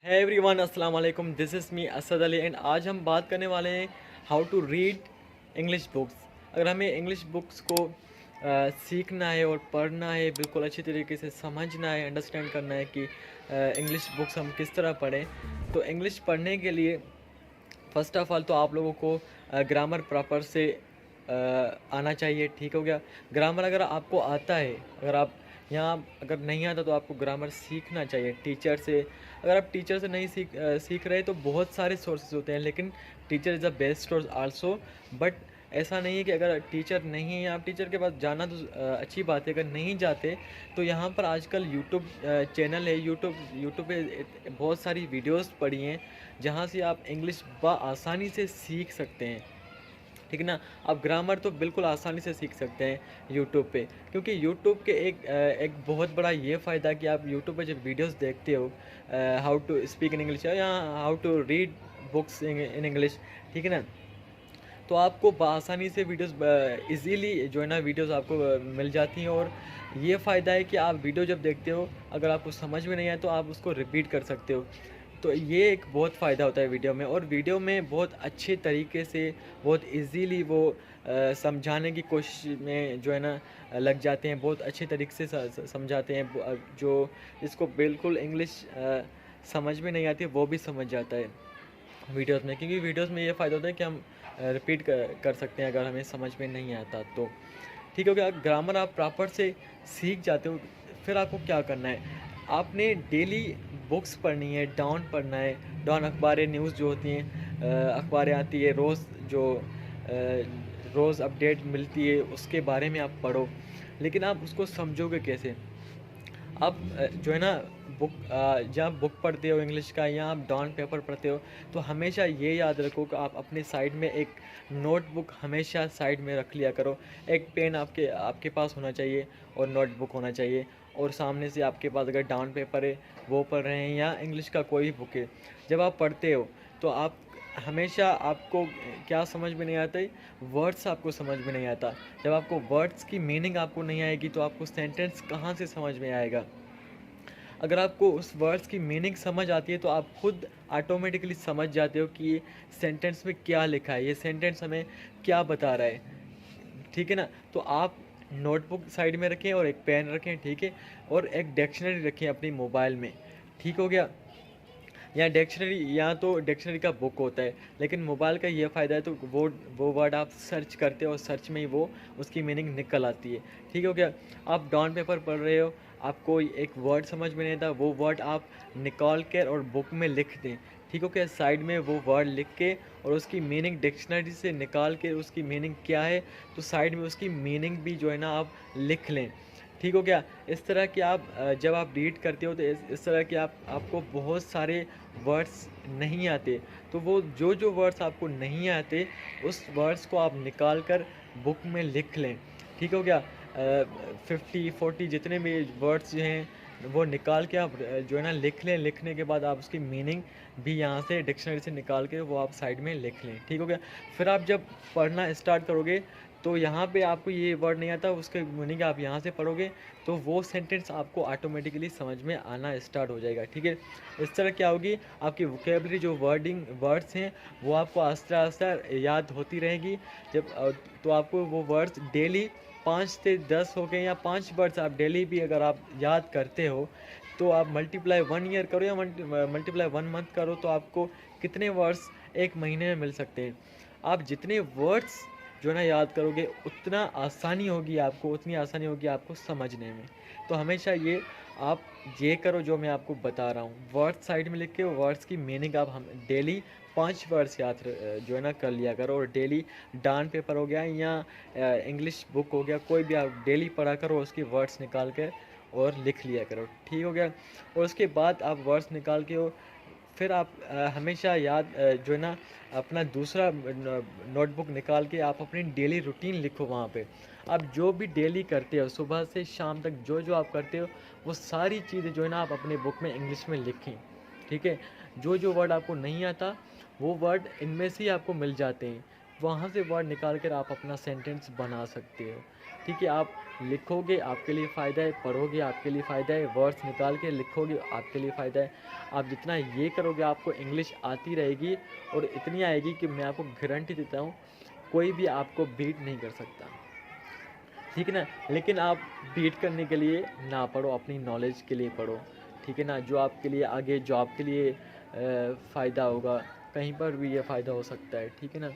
है एवरीवन, अस्सलाम वालेकुम। This is me Asad Ali and आज हम बात करने वाले हैं how to read English books. अगर हमें इंग्लिश बुक्स को सीखना है और पढ़ना है, बिल्कुल अच्छी तरीके से समझना है, अंडरस्टैंड करना है कि इंग्लिश बुक्स हम किस तरह पढ़ें, तो इंग्लिश पढ़ने के लिए फ़र्स्ट ऑफ़ ऑल तो आप लोगों को ग्रामर प्रॉपर से आना चाहिए। ठीक हो गया। ग्रामर अगर आपको आता है, अगर आप यहाँ अगर नहीं आता तो आपको ग्रामर सीखना चाहिए टीचर से। अगर आप टीचर से नहीं सीख रहे तो बहुत सारे सोर्सेज होते हैं, लेकिन teacher is the best source also. But ऐसा नहीं है कि अगर टीचर नहीं है, आप टीचर के पास जाना तो अच्छी बात है। अगर नहीं जाते तो यहाँ पर आजकल यूट्यूब चैनल है। यूट्यूब पे बहुत सारी वीडियोस पड़ी हैं जहाँ से आप इंग्लिश आसानी से सीख सकते हैं। ठीक है ना। आप ग्रामर तो बिल्कुल आसानी से सीख सकते हैं यूट्यूब पे, क्योंकि यूट्यूब के एक बहुत बड़ा ये फ़ायदा कि आप यूट्यूब पे जब वीडियोस देखते हो how to speak in English या how to read books in English, ठीक है ना, तो आपको आसानी से वीडियोस इजीली जो है ना वीडियोस आपको मिल जाती हैं। और ये फ़ायदा है कि आप वीडियो जब देखते हो, अगर आपको समझ में नहीं आए तो आप उसको रिपीट कर सकते हो। तो ये एक बहुत फ़ायदा होता है वीडियो में। और वीडियो में बहुत अच्छे तरीके से, बहुत इजीली वो समझाने की कोशिश में जो है ना लग जाते हैं। बहुत अच्छे तरीके से समझाते हैं। जो जिसको बिल्कुल इंग्लिश समझ में नहीं आती वो भी समझ जाता है वीडियोस में, क्योंकि वीडियोस में ये फ़ायदा होता है कि हम रिपीट कर सकते हैं अगर हमें समझ में नहीं आता तो। ठीक हो गया। ग्रामर आप प्रॉपर से सीख जाते हो, फिर आपको क्या करना है, आपने डेली बुक्स पढ़नी है, डॉन पढ़ना है। डॉन अखबारें, न्यूज़ जो होती हैं, अखबारें आती है रोज़, जो रोज़ अपडेट मिलती है उसके बारे में आप पढ़ो। लेकिन आप उसको समझोगे कैसे? आप जो है ना जब आप बुक पढ़ते हो इंग्लिश का या आप डॉन पेपर पढ़ते हो, तो हमेशा ये याद रखो कि आप अपने साइड में एक नोटबुक हमेशा साइड में रख लिया करो। एक पेन आपके आपके पास होना चाहिए और नोटबुक होना चाहिए। और सामने से आपके पास अगर डॉन पेपर है वो पढ़ रहे हैं या इंग्लिश का कोई बुक है, जब आप पढ़ते हो तो आप हमेशा आपको क्या समझ में नहीं आता है, वर्ड्स आपको समझ में नहीं आता। जब आपको वर्ड्स की मीनिंग आपको नहीं आएगी तो आपको सेंटेंस कहाँ से समझ में आएगा? अगर आपको उस वर्ड्स की मीनिंग समझ आती है तो आप खुद ऑटोमेटिकली समझ जाते हो कि ये सेंटेंस में क्या लिखा है, ये सेंटेंस हमें क्या बता रहा है। ठीक है ना। तो आप नोटबुक साइड में रखें और एक पेन रखें, ठीक है, और एक डिक्शनरी रखें अपनी मोबाइल में। ठीक हो गया। या डिक्शनरी, या तो डिक्शनरी का बुक होता है, लेकिन मोबाइल का ये फ़ायदा है तो वो वर्ड आप सर्च करते हो और सर्च में ही वो उसकी मीनिंग निकल आती है। ठीक हो गया। आप डॉन पेपर पढ़ रहे हो, आपको एक वर्ड समझ में नहीं आता, वो वर्ड आप निकाल कर और बुक में लिख दें। ठीक हो गया। साइड में वो वर्ड लिख के और उसकी मीनिंग डिक्शनरी से निकाल के उसकी मीनिंग क्या है, तो साइड में उसकी मीनिंग भी जो है ना आप लिख लें। ठीक हो गया। इस तरह कि आप जब आप रीड करते हो तो इस तरह कि आपको बहुत सारे वर्ड्स नहीं आते, तो वो जो वर्ड्स आपको नहीं आते उस वर्ड्स को आप निकाल कर बुक में लिख लें। ठीक हो गया। 50-40 जितने भी वर्ड्स जो हैं वो निकाल के आप जो है ना लिख लें। लिखने के बाद आप उसकी मीनिंग भी यहाँ से डिक्शनरी से निकाल के वो आप साइड में लिख लें। ठीक हो गया। फिर आप जब पढ़ना स्टार्ट करोगे तो यहाँ पे आपको ये वर्ड नहीं आता, उसके मीनिंग आप यहाँ से पढ़ोगे तो वो सेंटेंस आपको ऑटोमेटिकली समझ में आना स्टार्ट हो जाएगा। ठीक है। इस तरह क्या होगी, आपकी वोकेबलरी जो वर्ड्स हैं वो आपको आस्ता आस्ता याद होती रहेगी। जब तो आपको वो वर्ड्स डेली 5 से 10 हो गए या 5 वर्ड्स आप डेली भी अगर आप याद करते हो, तो आप मल्टीप्लाई 1 ईयर करो या मल्टीप्लाई 1 मंथ करो तो आपको कितने वर्ड्स 1 महीने में मिल सकते हैं। आप जितने वर्ड्स जो है ना याद करोगे उतना आसानी होगी आपको, उतनी आसानी होगी आपको समझने में। तो हमेशा आप ये करो जो मैं आपको बता रहा हूँ। वर्ड्स साइड में लिख के वर्ड्स की मीनिंग आप हम डेली 5 वर्ड्स जो है ना कर लिया करो। और डेली डान पेपर हो गया या इंग्लिश बुक हो गया, कोई भी आप डेली पढ़ा करो, उसके वर्ड्स निकाल कर और लिख लिया करो। ठीक हो गया। और उसके बाद आप वर्ड्स निकाल के फिर आप हमेशा जो है ना अपना दूसरा नोटबुक निकाल के आप अपनी डेली रूटीन लिखो वहाँ पे। आप जो भी डेली करते हो सुबह से शाम तक जो आप करते हो वो सारी चीज़ें जो है ना आप अपने बुक में इंग्लिश में लिखें। ठीक है। जो वर्ड आपको नहीं आता वो वर्ड इनमें से ही आपको मिल जाते हैं। वहाँ से वर्ड निकाल कर आप अपना सेंटेंस बना सकते हो। ठीक है, आप लिखोगे आपके लिए फ़ायदा है, पढ़ोगे आपके लिए फ़ायदा है, वर्ड्स निकाल के लिखोगे आपके लिए फ़ायदा है। आप जितना ये करोगे आपको इंग्लिश आती रहेगी और इतनी आएगी कि मैं आपको गारंटी देता हूँ कोई भी आपको बीट नहीं कर सकता। ठीक है ना, लेकिन आप बीट करने के लिए ना पढ़ो, अपनी नॉलेज के लिए पढ़ो। ठीक है ना, जो आपके लिए आगे जॉब के लिए फ़ायदा होगा, कहीं पर भी ये फ़ायदा हो सकता है। ठीक है ना,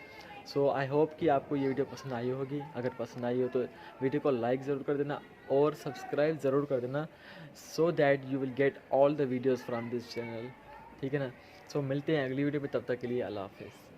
सो आई होप कि आपको ये वीडियो पसंद आई होगी। अगर पसंद आई हो तो वीडियो को लाइक ज़रूर कर देना और सब्सक्राइब ज़रूर कर देना, so that you will get all the videos from this channel. ठीक है ना, सो मिलते हैं अगली वीडियो में, तब तक के लिए अल्लाह हाफ़िज़।